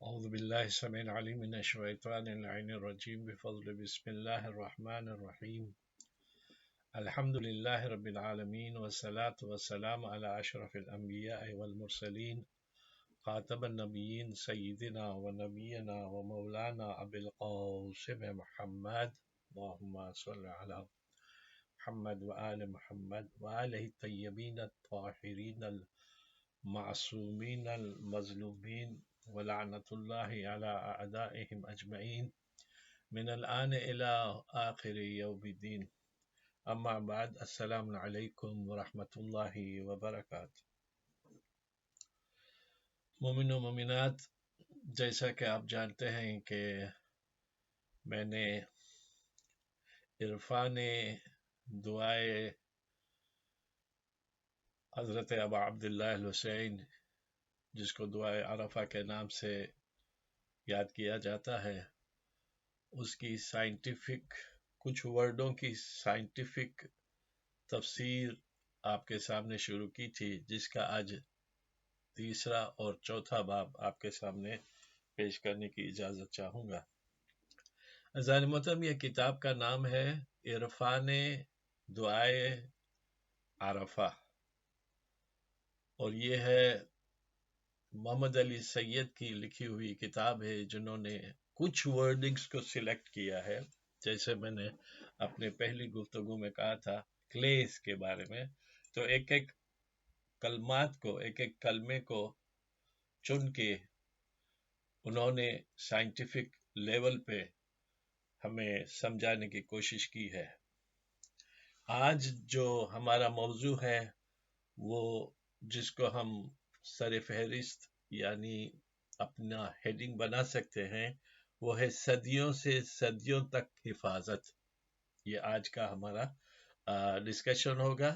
أعوذ بالله السميع العليم من الشيطان اللعين الرجيم بفضل بسم الله الرحمن الرحيم. الحمد لله رب العالمين والصلاة والسلام على أشرف الأنبياء والمرسلين خاتم النبيين سيدنا ونبينا ومولانا أبي القاسم محمد. اللهم صل على محمد وآل محمد وآله الطيبين الطاهرين المعصومين المظلومين ولعنة الله على أعدائهم أجمعين من الآن إلى آخر يوم الدين. أما بعد، السلام علیکم ورحمۃ اللہ وبرکاتہ۔ مومن و مومنات، جیسا کہ آپ جانتے ہیں کہ میں نے عرفان دعائے حضرت ابا عبداللہ الحسین، جس کو دعائے عرفہ کے نام سے یاد کیا جاتا ہے، اس کی سائنٹیفک کچھ ورڈوں کی سائنٹیفک تفسیر آپ کے سامنے شروع کی تھی، جس کا آج تیسرا اور چوتھا باب آپ کے سامنے پیش کرنے کی اجازت چاہوں گا۔ عزیزان محترم، یہ کتاب کا نام ہے عرفان دعائے عرفہ، اور یہ ہے محمد علی سید کی لکھی ہوئی کتاب ہے، جنہوں نے کچھ ورڈنگز کو سلیکٹ کیا ہے، جیسے میں نے اپنے پہلی گفتگو میں کہا تھا کلیز کے بارے میں، تو ایک ایک کلمات کو، ایک ایک کلمے کو چن کے انہوں نے سائنٹیفک لیول پہ ہمیں سمجھانے کی کوشش کی ہے۔ آج جو ہمارا موضوع ہے، وہ جس کو ہم سر فہرست یعنی اپنا ہیڈنگ بنا سکتے ہیں، وہ ہے صدیوں سے صدیوں تک حفاظت۔ یہ آج کا ہمارا ڈسکشن ہوگا،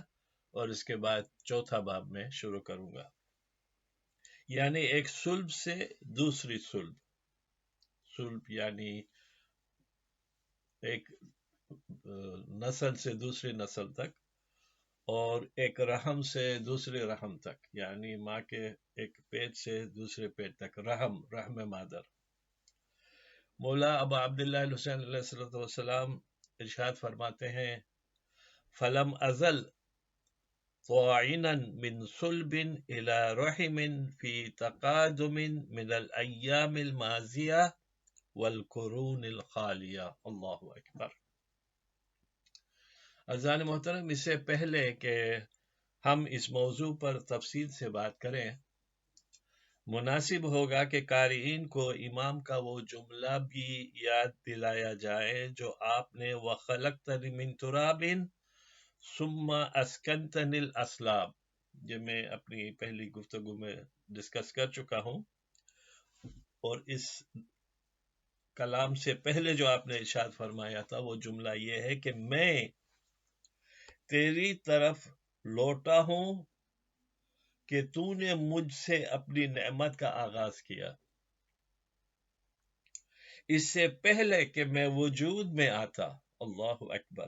اور اس کے بعد چوتھا باب میں شروع کروں گا۔ یعنی ایک صلب سے دوسری صلب، صلب یعنی ایک نسل سے دوسری نسل تک، اور ایک رحم سے دوسرے رحم تک، یعنی ماں کے ایک پیٹ سے دوسرے پیٹ تک، رحم مادر۔ مولا ابا عبداللہ الحسین علیہ السلام ارشاد فرماتے ہیں، فلم ازل طاعنا من صلب الى رحم في تقادم من الايام الماضيه والقرون الخاليه۔ اللہ اکبر۔ عزیزان محترم، اس سے پہلے کہ ہم اس موضوع پر تفصیل سے بات کریں، مناسب ہوگا کہ قارئین کو امام کا وہ جملہ بھی یاد دلایا جائے جو آپ نے وَخَلَقْتَنِ مِن تُرَابٍ ثُمَّ أَسْكَنْتَنِ الْأَصْلَابَ، یہ میں اپنی پہلی گفتگو میں ڈسکس کر چکا ہوں، اور اس کلام سے پہلے جو آپ نے ارشاد فرمایا تھا وہ جملہ یہ ہے کہ میں تیری طرف لوٹا ہوں کہ تو نے مجھ سے اپنی نعمت کا آغاز کیا، اس سے پہلے کہ میں وجود میں آتا۔ اللہ اکبر۔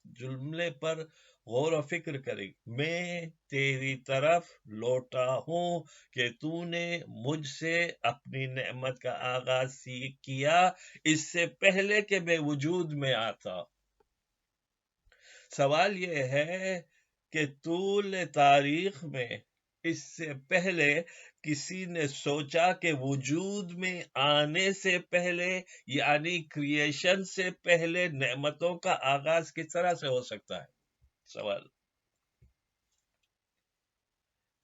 جملے پر غور و فکر کریں، میں تیری طرف لوٹا ہوں کہ تو نے مجھ سے اپنی نعمت کا آغاز کیا، اس سے پہلے کہ میں وجود میں آتا۔ سوال یہ ہے کہ طول تاریخ میں اس سے پہلے کسی نے سوچا کہ وجود میں آنے سے پہلے، یعنی کریشن سے پہلے، نعمتوں کا آغاز کس طرح سے ہو سکتا ہے؟ سوال۔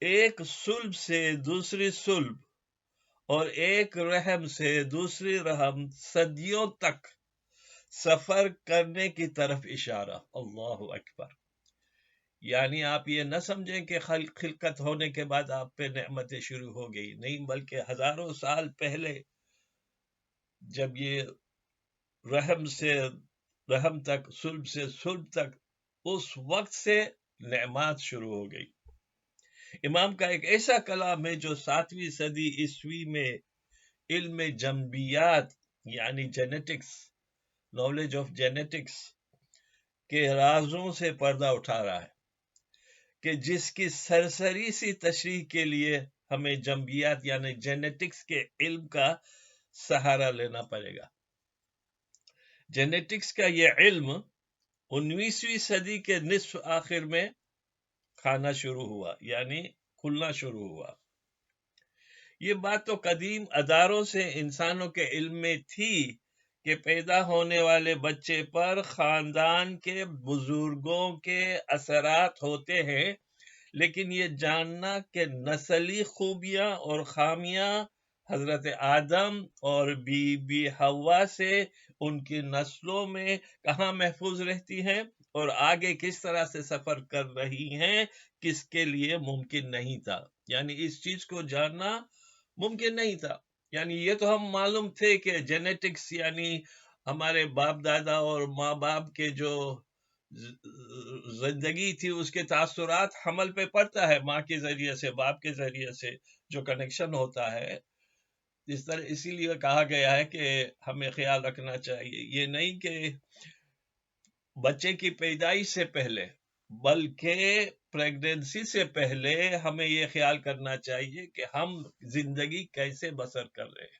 ایک صلب سے دوسری صلب اور ایک رحم سے دوسری رحم صدیوں تک سفر کرنے کی طرف اشارہ۔ اللہ اکبر۔ یعنی آپ یہ نہ سمجھیں کہ خلقت ہونے کے بعد آپ پہ نعمتیں شروع ہو گئی، نہیں، بلکہ ہزاروں سال پہلے جب یہ رحم سے رحم تک، صلب سے صلب تک، اس وقت سے نعمات شروع ہو گئی۔ امام کا ایک ایسا کلام ہے جو 7ویں صدی عیسوی میں علم جنبیات یعنی جینیٹکس، نالج آف جینیٹکس کے رازوں سے پردہ اٹھا رہا ہے، کہ جس کی سرسری سی تشریح کے لیے ہمیں جنبیات یعنی جینیٹکس کے علم کا سہارا لینا پڑے گا۔ جینیٹکس کا یہ علم 19ویں صدی کے نصف آخر میں کھانا شروع ہوا، یعنی کھلنا شروع ہوا۔ یہ بات تو قدیم اداروں سے انسانوں کے علم میں تھی کہ پیدا ہونے والے بچے پر خاندان کے بزرگوں کے اثرات ہوتے ہیں، لیکن یہ جاننا کہ نسلی خوبیاں اور خامیاں حضرت آدم اور بی بی حوا سے ان کی نسلوں میں کہاں محفوظ رہتی ہیں اور آگے کس طرح سے سفر کر رہی ہیں، کس کے لیے ممکن نہیں تھا۔ یعنی اس چیز کو جاننا ممکن نہیں تھا۔ یعنی یہ تو ہم معلوم تھے کہ جینیٹکس یعنی ہمارے باپ دادا اور ماں باپ کے جو زندگی تھی اس کے تاثرات حمل پہ پڑتا ہے، ماں کے ذریعے سے، باپ کے ذریعے سے جو کنیکشن ہوتا ہے۔ اس طرح اسی لیے کہا گیا ہے کہ ہمیں خیال رکھنا چاہیے، یہ نہیں کہ بچے کی پیدائش سے پہلے بلکہ پریگننسی سے پہلے ہمیں یہ خیال کرنا چاہیے کہ ہم زندگی کیسے بسر کر رہے ہیں۔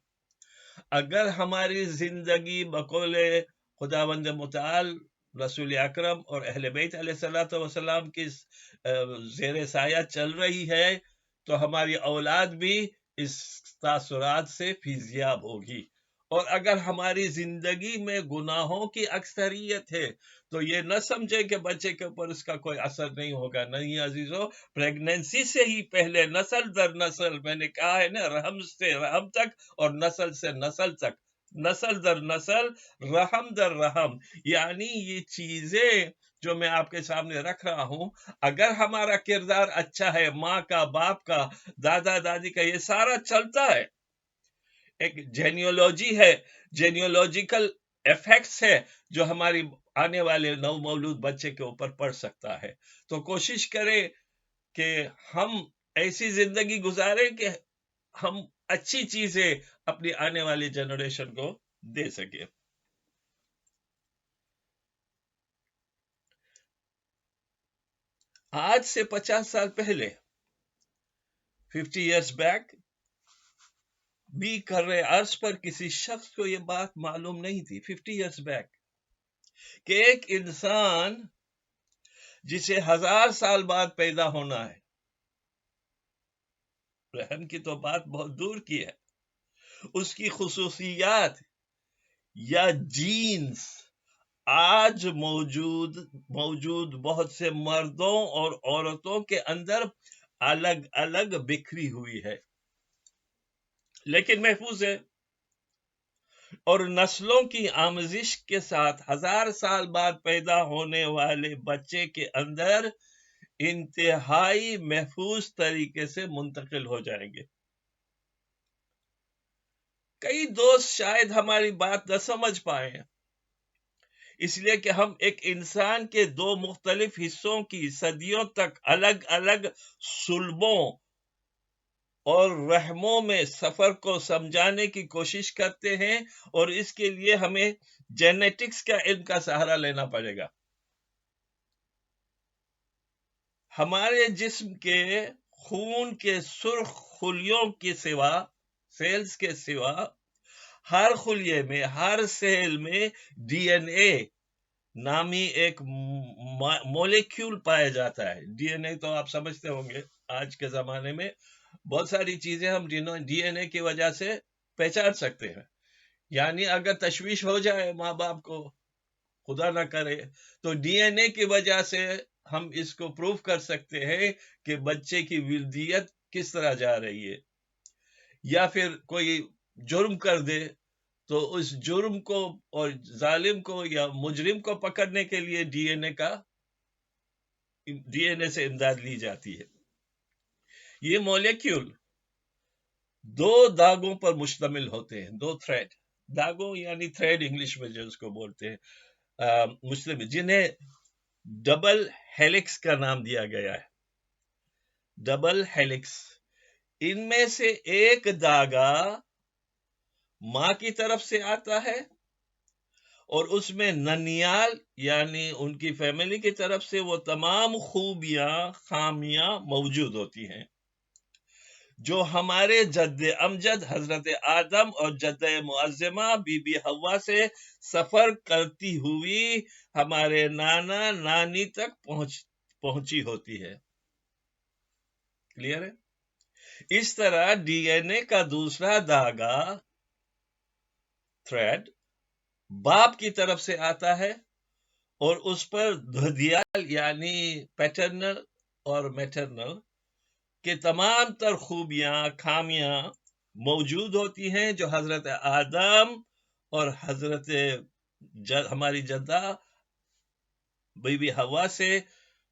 اگر ہماری زندگی بقول خداوند متعال رسول اکرم اور اہل بیت علیہ السلام کی زیر سایہ چل رہی ہے تو ہماری اولاد بھی اس تاثرات سے فیضیاب ہوگی۔ اور اگر ہماری زندگی میں گناہوں کی اکثریت ہے تو یہ نہ سمجھے کہ بچے کے اوپر اس کا کوئی اثر نہیں ہوگا۔ نہیں عزیزو، پریگننسی سے ہی پہلے نسل در نسل، میں نے کہا ہے نا، رحم سے رحم تک اور نسل سے نسل تک، نسل در نسل، رحم در رحم، یعنی یہ چیزیں جو میں آپ کے سامنے رکھ رہا ہوں، اگر ہمارا کردار اچھا ہے، ماں کا، باپ کا، دادا دادی کا، یہ سارا چلتا ہے۔ ایک جینیولوجی ہے، جینیولوجیکل ایفیکٹس ہے جو ہماری آنے والے نو مولود بچے کے اوپر پڑ سکتا ہے۔ تو کوشش کریں کہ ہم ایسی زندگی گزاریں کہ ہم اچھی چیزیں اپنی آنے والی جنریشن کو دے سکیں۔ آج سے 50 سال پہلے 50 ایئرس بیک بھی کر رہے عرض پر کسی شخص کو یہ بات معلوم نہیں تھی 50 ایئرس بیک کہ ایک انسان جسے 1000 سال بعد پیدا ہونا ہے، رحم کی تو بات بہت دور کی ہے، اس کی خصوصیات یا جینز آج موجود بہت سے مردوں اور عورتوں کے اندر الگ الگ بکھری ہوئی ہے، لیکن محفوظ ہے۔ اور نسلوں کی آمیزش کے ساتھ 1000 سال بعد پیدا ہونے والے بچے کے اندر انتہائی محفوظ طریقے سے منتقل ہو جائیں گے۔ کئی دوست شاید ہماری بات نہ سمجھ پائیں، اس لیے کہ ہم ایک انسان کے دو مختلف حصوں کی صدیوں تک الگ الگ صلبوں اور رحموں میں سفر کو سمجھانے کی کوشش کرتے ہیں، اور اس کے لیے ہمیں جینیٹکس کا علم کا سہارا لینا پڑے گا۔ ہمارے جسم کے خون کے سرخ خلیوں کے سوا، سیلز کے سوا، ہر خلیے میں، ہر سیل میں ڈی این اے نامی ایک مولیکیول پایا جاتا ہے۔ ڈی این اے تو آپ سمجھتے ہوں گے، آج کے زمانے میں بہت ساری چیزیں ہم ڈی این اے کی وجہ سے پہچان سکتے ہیں۔ یعنی اگر تشویش ہو جائے ماں باپ کو، خدا نہ کرے، تو ڈی این اے کی وجہ سے ہم اس کو پروف کر سکتے ہیں کہ بچے کی ولدیت کس طرح جا رہی ہے۔ یا پھر کوئی جرم کر دے تو اس جرم کو اور ظالم کو یا مجرم کو پکڑنے کے لیے ڈی این اے سے امداد لی جاتی ہے۔ یہ مولیکیول 2 داغوں پر مشتمل ہوتے ہیں، 2 تھریڈ، داغوں یعنی تھریڈ انگلش میں جو اس کو بولتے ہیں، مشتمل، جنہیں ڈبل ہیلکس کا نام دیا گیا ہے۔ ڈبل ہیلکس، ان میں سے ایک داغا ماں کی طرف سے آتا ہے اور اس میں ننیال یعنی ان کی فیملی کی طرف سے وہ تمام خوبیاں، خامیاں موجود ہوتی ہیں۔ جو ہمارے جد امجد حضرت آدم اور جد معظمہ بی بی حوا سے سفر کرتی ہوئی ہمارے نانا نانی تک پہنچی ہوتی ہے. کلیئر ہے؟ اس طرح ڈی این اے کا دوسرا دھاگا تھریڈ باپ کی طرف سے آتا ہے اور اس پر دھدیال یعنی پیٹرنل اور میٹرنل کہ تمام تر خوبیاں خامیاں موجود ہوتی ہیں جو حضرت آدم اور حضرت ہماری جدہ بی بی حوا سے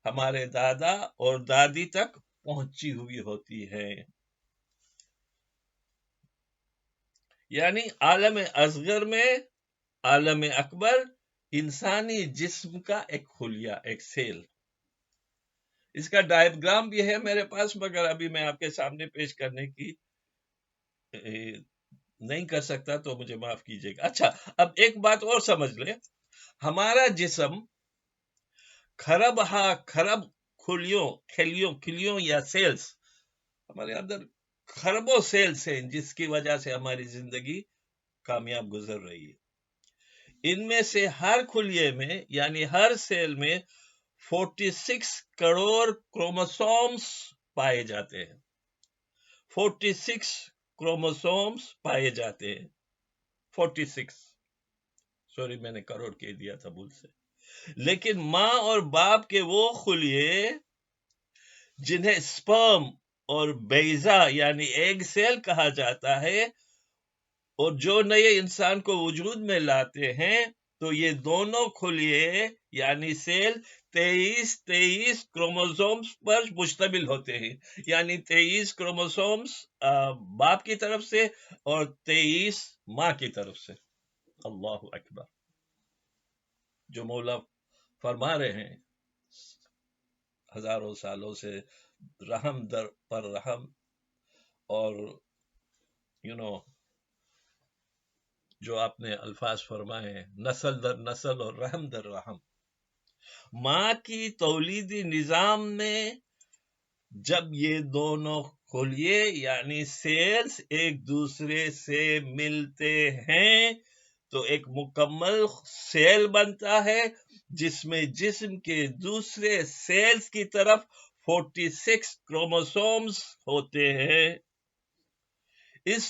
ہمارے دادا اور دادی تک پہنچی ہوئی ہوتی ہے. یعنی عالم اصغر میں عالم اکبر انسانی جسم کا ایک خلیہ، ایک سیل. اس کا ڈائیگرام بھی ہے میرے پاس، مگر ابھی میں آپ کے سامنے پیش کرنے کی نہیں کر سکتا تو مجھے معاف کیجیے گا. اچھا، اب ایک بات اور سمجھ لیں، ہمارا جسم خرب کھلیوں یا سیلز، ہمارے اندر خربوں سیلز ہیں جس کی وجہ سے ہماری زندگی کامیاب گزر رہی ہے. ان میں سے ہر خلیے میں یعنی ہر سیل میں 46 کروڑ کروموسومز پائے جاتے ہیں. 46 کروموسومز پائے جاتے ہیں. 46 سوری میں نے کروڑ کہہ دیا تھا بھول سے. لیکن ماں اور باپ کے وہ خلیے جنہیں سپرم اور بیضہ یعنی ایگ سیل کہا جاتا ہے اور جو نئے انسان کو وجود میں لاتے ہیں، تو یہ دونوں خلیے یعنی سیل 23 کروموسومز پر مشتمل ہوتے ہیں. یعنی 23 کروموسومز باپ کی طرف سے اور 23 ماں کی طرف سے. اللہ اکبر. جو مولا فرما رہے ہیں ہزاروں سالوں سے رحم در پر رحم اور جو آپ نے الفاظ فرمائے ہیں نسل در نسل اور رحم در رحم. ماں کی تولیدی نظام میں جب یہ دونوں خلیے یعنی سیلز ایک دوسرے سے ملتے ہیں تو ایک مکمل سیل بنتا ہے جس میں جسم کے دوسرے سیلز کی طرف 46 کروموسومز ہوتے ہیں. اس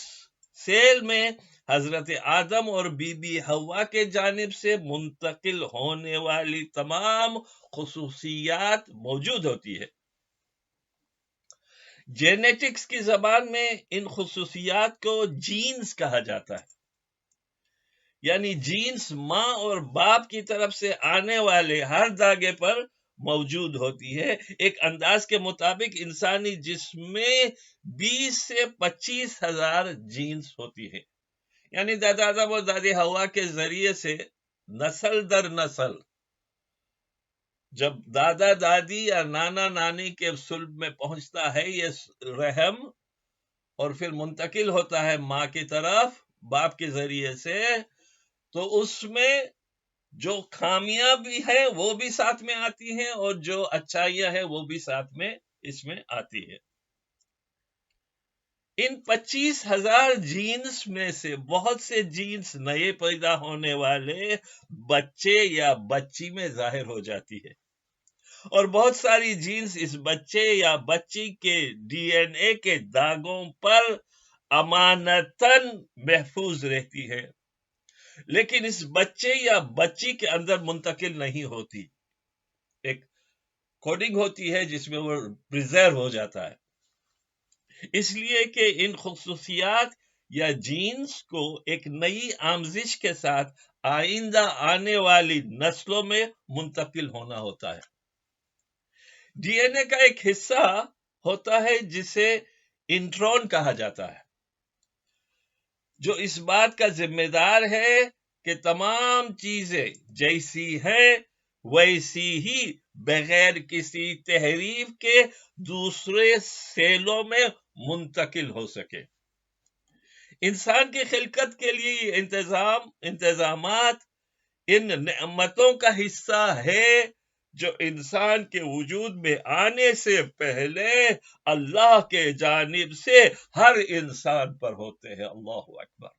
سیل میں حضرت آدم اور بی بی حوا کے جانب سے منتقل ہونے والی تمام خصوصیات موجود ہوتی ہے. جینیٹکس کی زبان میں ان خصوصیات کو جینز کہا جاتا ہے. یعنی جینز ماں اور باپ کی طرف سے آنے والے ہر دھاگے پر موجود ہوتی ہے. ایک انداز کے مطابق انسانی جسم میں 20 سے 25 ہزار جینز ہوتی ہے. یعنی دادا آدم اور دادی حوا کے ذریعے سے نسل در نسل جب دادا دادی یا نانا نانی کے صلب میں پہنچتا ہے یہ رحم اور پھر منتقل ہوتا ہے ماں کی طرف باپ کے ذریعے سے، تو اس میں جو خامیاں بھی ہیں وہ بھی ساتھ میں آتی ہیں اور جو اچھائیاں ہیں وہ بھی ساتھ میں اس میں آتی ہے. ان 25,000 جینز میں سے بہت سے جینز نئے پیدا ہونے والے بچے یا بچی میں ظاہر ہو جاتی ہے اور بہت ساری جینز اس بچے یا بچی کے ڈی این اے کے داغوں پر امانتاً محفوظ رہتی ہے، لیکن اس بچے یا بچی کے اندر منتقل نہیں ہوتی. ایک کوڈنگ ہوتی ہے جس میں وہ پریزرو ہو جاتا ہے. اس لیے کہ ان خصوصیات یا جینز کو ایک نئی آموزش کے ساتھ آئندہ آنے والی نسلوں میں منتقل ہونا ہوتا ہے. ڈی این اے کا ایک حصہ ہوتا ہے جسے انٹرون کہا جاتا ہے، جو اس بات کا ذمہ دار ہے کہ تمام چیزیں جیسی ہیں ویسی ہی بغیر کسی تحریف کے دوسرے سیلوں میں منتقل ہو سکے. انسان کی خلقت کے لیے یہ انتظامات ان نعمتوں کا حصہ ہے جو انسان کے وجود میں آنے سے پہلے اللہ کے جانب سے ہر انسان پر ہوتے ہیں. اللہ اکبر.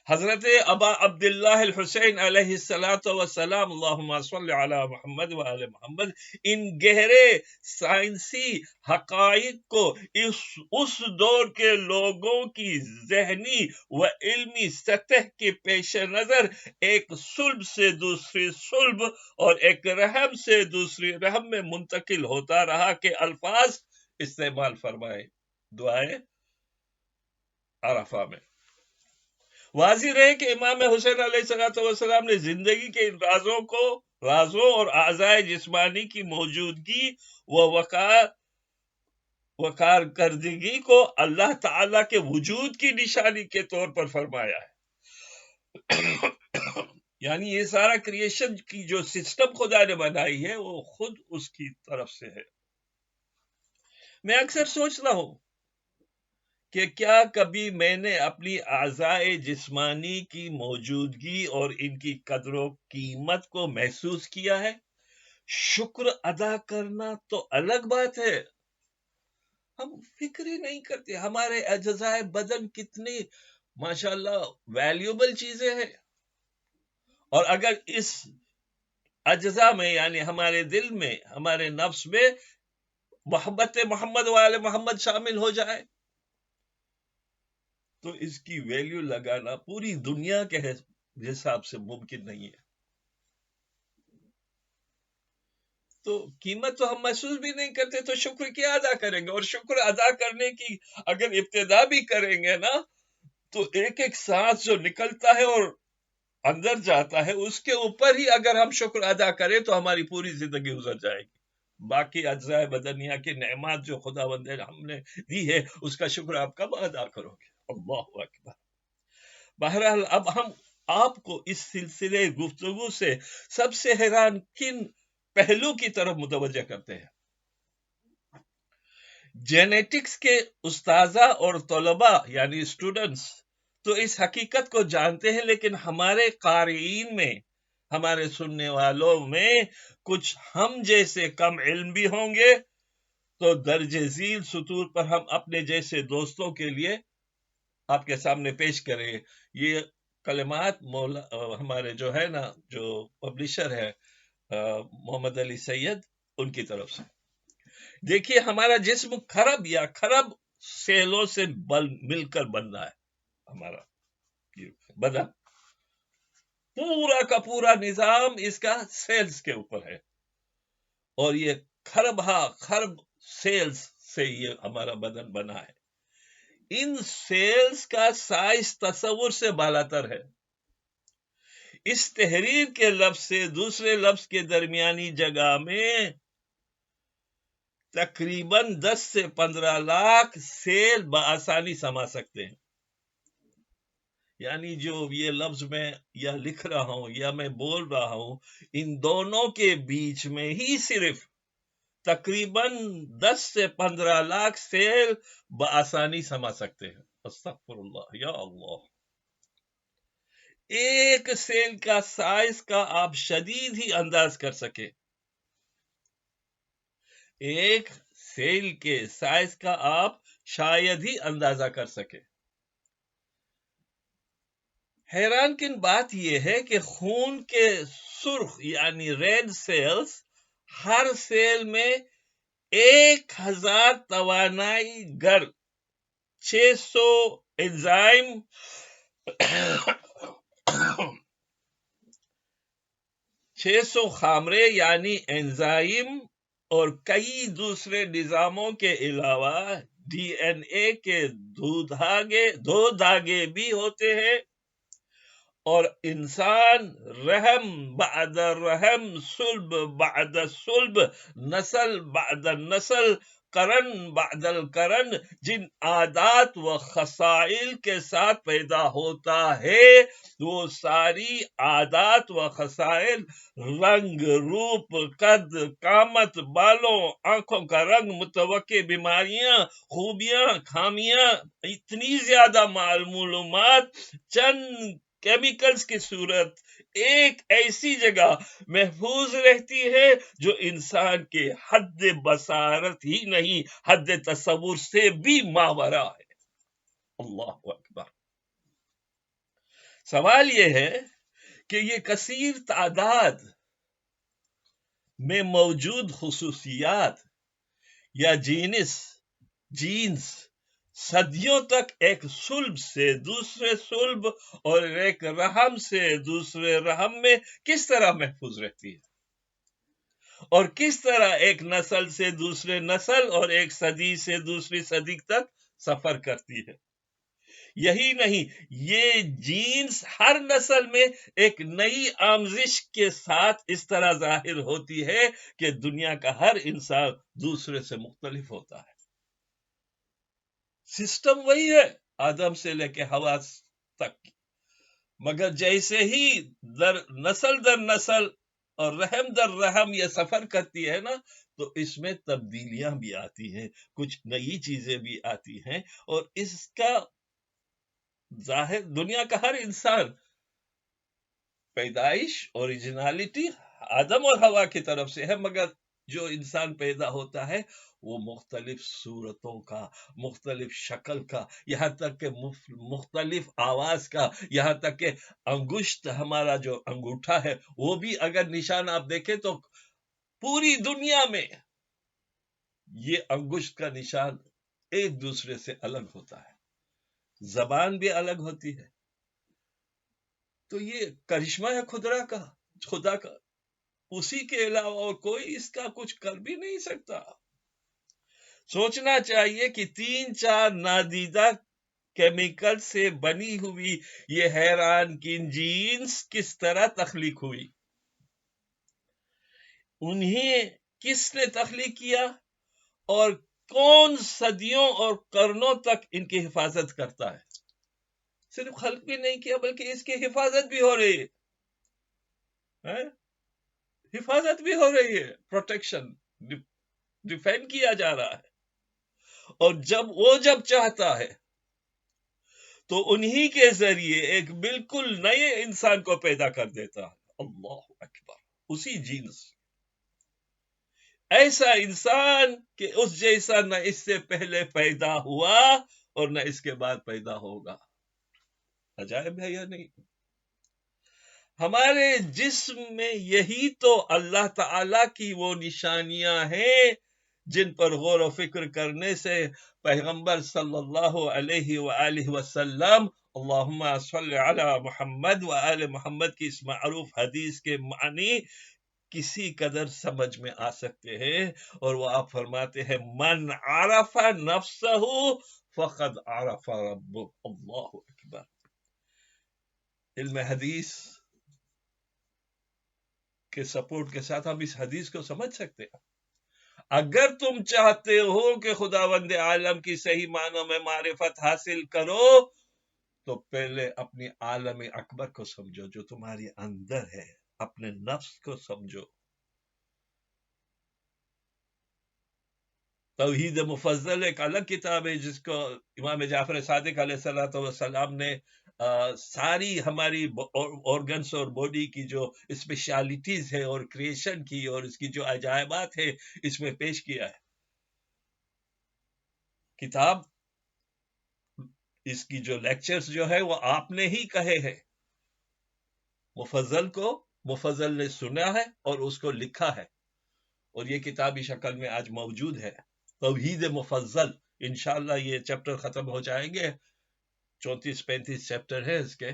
حضرت ابا عبداللہ الحسین علیہ السلام اللہم صل علی محمد و آل محمد ان گہرے سائنسی حقائق کو اس دور کے لوگوں کی ذہنی و علمی سطح کے پیش نظر ایک صلب سے دوسری صلب اور ایک رحم سے دوسری رحم میں منتقل ہوتا رہا کہ الفاظ استعمال فرمائے دعائے عرفہ میں. واضح رہے کہ امام حسین علیہ السلام نے زندگی کے ان رازوں اور اعضائے جسمانی کی موجودگی و کارکردگی کو اللہ تعالی کے وجود کی نشانی کے طور پر فرمایا ہے. یعنی یہ سارا کریشن کی جو سسٹم خدا نے بنائی ہے وہ خود اس کی طرف سے ہے. میں اکثر سوچتا ہوں کہ کیا کبھی میں نے اپنی اعضائے جسمانی کی موجودگی اور ان کی قدر و قیمت کو محسوس کیا ہے؟ شکر ادا کرنا تو الگ بات ہے، ہم فکر ہی نہیں کرتے ہمارے اجزائے بدن کتنی ماشاءاللہ ویلیوبل چیزیں ہیں، اور اگر اس اجزاء میں یعنی ہمارے دل میں ہمارے نفس میں محبت محمد والے محمد شامل ہو جائے تو اس کی ویلیو لگانا پوری دنیا کے حساب سے ممکن نہیں ہے. تو قیمت تو ہم محسوس بھی نہیں کرتے تو شکر کیا ادا کریں گے؟ اور شکر ادا کرنے کی اگر ابتدا بھی کریں گے نا تو ایک ایک سانس جو نکلتا ہے اور اندر جاتا ہے اس کے اوپر ہی اگر ہم شکر ادا کریں تو ہماری پوری زندگی گزر جائے گی. باقی اجزائے بدنیہ کی نعمات جو خدا بند ہم نے دی ہے اس کا شکر آپ کب ادا کرو گے؟ اللہ اکبر. بہرحال اب ہم آپ کو اس سلسلے گفتگو سے سب سے حیران کن پہلو کی طرف متوجہ کرتے ہیں. جینیٹکس کے استاذہ اور طلباء یعنی اسٹوڈنٹس تو اس حقیقت کو جانتے ہیں، لیکن ہمارے قارئین میں ہمارے سننے والوں میں کچھ ہم جیسے کم علم بھی ہوں گے. تو درج ذیل سطور پر ہم اپنے جیسے دوستوں کے لیے آپ کے سامنے پیش کریں. یہ کلمات ہمارے جو ہے نا جو پبلشر ہے محمد علی سید ان کی طرف سے. دیکھیے ہمارا جسم کھرب یا کھرب سیلوں سے مل کر بن رہا ہے. ہمارا بدن پورا کا پورا نظام اس کا سیلز کے اوپر ہے، اور یہ کھرب سیلز سے یہ ہمارا بدن بنا ہے. ان سیلز کا سائز تصور سے بالاتر ہے. اس تحریر کے لفظ سے دوسرے لفظ کے درمیانی جگہ میں تقریباً 10 سے 15 لاکھ سیل بآسانی سما سکتے ہیں. یعنی جو یہ لفظ میں یا لکھ رہا ہوں یا میں بول رہا ہوں ان دونوں کے بیچ میں ہی صرف تقریباً 10 سے 15 لاکھ سیل بآسانی سما سکتے ہیں. استغفر اللہ یا اللہ. ایک سیل کا سائز کا آپ شدید ہی انداز کر سکے، ایک سیل کے سائز کا آپ شاید ہی اندازہ کر سکے. حیران کن بات یہ ہے کہ خون کے سرخ یعنی ریڈ سیلز ہر سیل میں 1000 توانائی گر 600 انزائم 600 خامرے یعنی انزائم اور کئی دوسرے نظاموں کے علاوہ ڈی این اے کے دو دھاگے بھی ہوتے ہیں، اور انسان رحم بعد رحم، صلب بعد صلب، نسل بعد نسل، قرن بعد القرن جن عادات و خصائل کے ساتھ پیدا ہوتا ہے وہ ساری عادات و خصائل رنگ، روپ، قد، قامت، بالوں، آنکھوں کا رنگ، متوقع بیماریاں، خوبیاں، خامیاں، اتنی زیادہ معلومات چند کیمیکلز کی صورت ایک ایسی جگہ محفوظ رہتی ہے جو انسان کے حد بصارت ہی نہیں، حد تصور سے بھی ماورا ہے۔ اللہ اکبر۔ سوال یہ ہے کہ یہ کثیر تعداد میں موجود خصوصیات یا جینس صدیوں تک ایک صلب سے دوسرے صلب اور ایک رحم سے دوسرے رحم میں کس طرح محفوظ رہتی ہے، اور کس طرح ایک نسل سے دوسرے نسل اور ایک صدی سے دوسری صدی تک سفر کرتی ہے۔ یہی نہیں، یہ جینس ہر نسل میں ایک نئی آموزش کے ساتھ اس طرح ظاہر ہوتی ہے کہ دنیا کا ہر انسان دوسرے سے مختلف ہوتا ہے۔ سسٹم وہی ہے آدم سے لے کے حوا تک، مگر جیسے ہی نسل در نسل اور رحم در رحم یہ سفر کرتی ہے نا، تو اس میں تبدیلیاں بھی آتی ہیں، کچھ نئی چیزیں بھی آتی ہیں، اور اس کا ظاہر دنیا کا ہر انسان پیدائش اوریجنالٹی آدم اور حوا کی طرف سے ہے، مگر جو انسان پیدا ہوتا ہے وہ مختلف صورتوں کا، مختلف شکل کا، یہاں تک کہ مختلف آواز کا، یہاں تک کہ انگشت ہمارا جو انگوٹھا ہے وہ بھی اگر نشان آپ دیکھیں تو پوری دنیا میں یہ انگشت کا نشان ایک دوسرے سے الگ ہوتا ہے، زبان بھی الگ ہوتی ہے۔ تو یہ کرشمہ ہے خدا کا، اسی کے علاوہ اور کوئی اس کا کچھ کر بھی نہیں سکتا۔ سوچنا چاہیے کہ 3-4 نادیدہ کیمیکل سے بنی ہوئی یہ حیران کن جینس کس طرح تخلیق ہوئی، انہیں کس نے تخلیق کیا، اور کون صدیوں اور قرنوں تک ان کی حفاظت کرتا ہے۔ صرف خلق بھی نہیں کیا بلکہ اس کی حفاظت بھی ہو رہی ہے، حفاظت بھی ہو رہی ہے، پروٹیکشن، ڈیفینڈ کیا جا رہا ہے، اور جب چاہتا ہے تو انہی کے ذریعے ایک بالکل نئے انسان کو پیدا کر دیتا ہے۔ اللہ اکبر۔ اسی جینس، ایسا انسان کہ اس جیسا نہ اس سے پہلے پیدا ہوا اور نہ اس کے بعد پیدا ہوگا۔ عجائب ہے یا نہیں؟ ہمارے جسم میں یہی تو اللہ تعالی کی وہ نشانیاں ہیں جن پر غور و فکر کرنے سے پیغمبر صلی اللہ علیہ وآلہ وسلم اللہم صلی علی محمد وآل محمد کی اس معروف حدیث کے معنی کسی قدر سمجھ میں آ سکتے ہیں، اور وہ آپ فرماتے ہیں من عرف نفسہ فقد عرف ربہ۔ اللہ اکبر۔ علم حدیث کے سپورٹ کے ساتھ ہم اس حدیث کو سمجھ سکتے ہیں۔ اگر تم چاہتے ہو کہ خداوند عالم کی صحیح معنوں میں معرفت حاصل کرو تو پہلے اپنی عالم اکبر کو سمجھو جو تمہاری اندر ہے، اپنے نفس کو سمجھو۔ توحید مفضل ایک الگ کتاب ہے جس کو امام جعفر صادق علیہ السلام نے ساری ہماری آرگنس اور باڈی کی جو اسپیشلٹیز ہے اور کریشن کی اور اس کی جو عجائبات ہے اس میں پیش کیا ہے۔ کتاب اس کی جو لیکچرز جو ہے وہ آپ نے ہی کہے ہیں، مفضل کو مفضل نے سنا ہے اور اس کو لکھا ہے، اور یہ کتابی شکل میں آج موجود ہے۔ توحید مفضل، انشاءاللہ یہ چیپٹر ختم ہو جائیں گے، 34-35 چیپٹر ہے اس کے،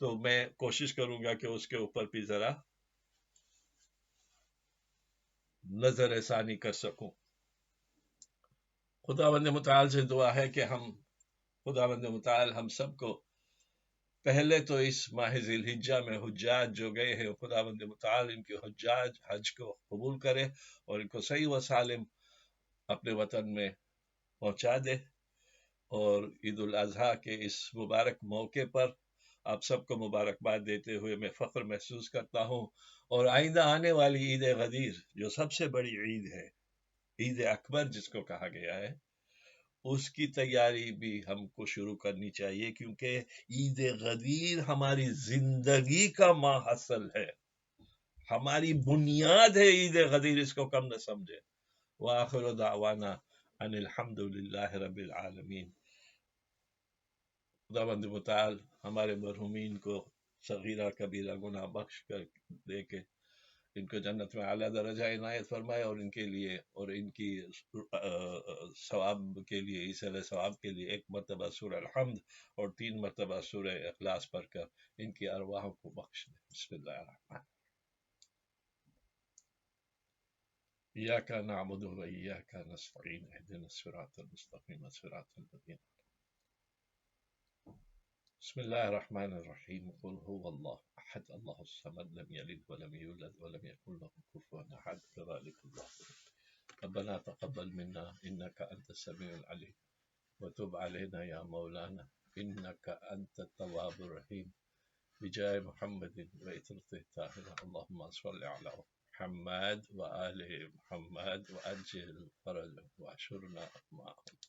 تو میں کوشش کروں گا کہ اس کے اوپر بھی ذرا نظر ثانی کر سکوں۔ خداوند متعال سے دعا ہے کہ خداوند متعال ہم سب کو پہلے تو اس ماہ ذی الحجہ میں حجاج جو گئے ہیں خداوند متعال ان کے حج کو قبول کرے اور ان کو صحیح و سالم اپنے وطن میں پہنچا دے، اور عید الاضحیٰ کے اس مبارک موقع پر آپ سب کو مبارکباد دیتے ہوئے میں فخر محسوس کرتا ہوں، اور آئندہ آنے والی عید غدیر جو سب سے بڑی عید ہے، عید اکبر جس کو کہا گیا ہے، اس کی تیاری بھی ہم کو شروع کرنی چاہیے، کیونکہ عید غدیر ہماری زندگی کا ماحصل ہے، ہماری بنیاد ہے عید غدیر، اس کو کم نہ سمجھے۔ وآخر دعوانا ان الحمد للہ رب العالمین۔ خدا بند متعال ہمارے مرحومین کو صغیرہ کبیرہ گناہ بخش کر دے کے ان کو جنت میں اعلیٰ درجہ عنایت فرمائے، اور ان کے لیے اور ان کی ثواب کے لیے، عیسیٰ ثواب کے لیے 1 مرتبہ سورہ الحمد اور 3 مرتبہ سورہ اخلاص پڑھ کر ان کی ارواح کو بخش دے۔ بسم اللہ الرحمن إياك نعبد وإياك نستعين اهدنا الصراط المستقيم صراط الذين. بسم الله الرحمن الرحيم. قل هو الله أحد الله الصمد لم يلد ولم يولد ولم يكن له كفوا أحد كذلك الله. ربنا تقبل منا إنك أنت السميع العليم وتب علينا يا مولانا إنك أنت التواب الرحيم بجاه محمد وإترته الطاهرة. اللهم صل على محمد وآل محمد وأجل فرجه وأحشرنا معهم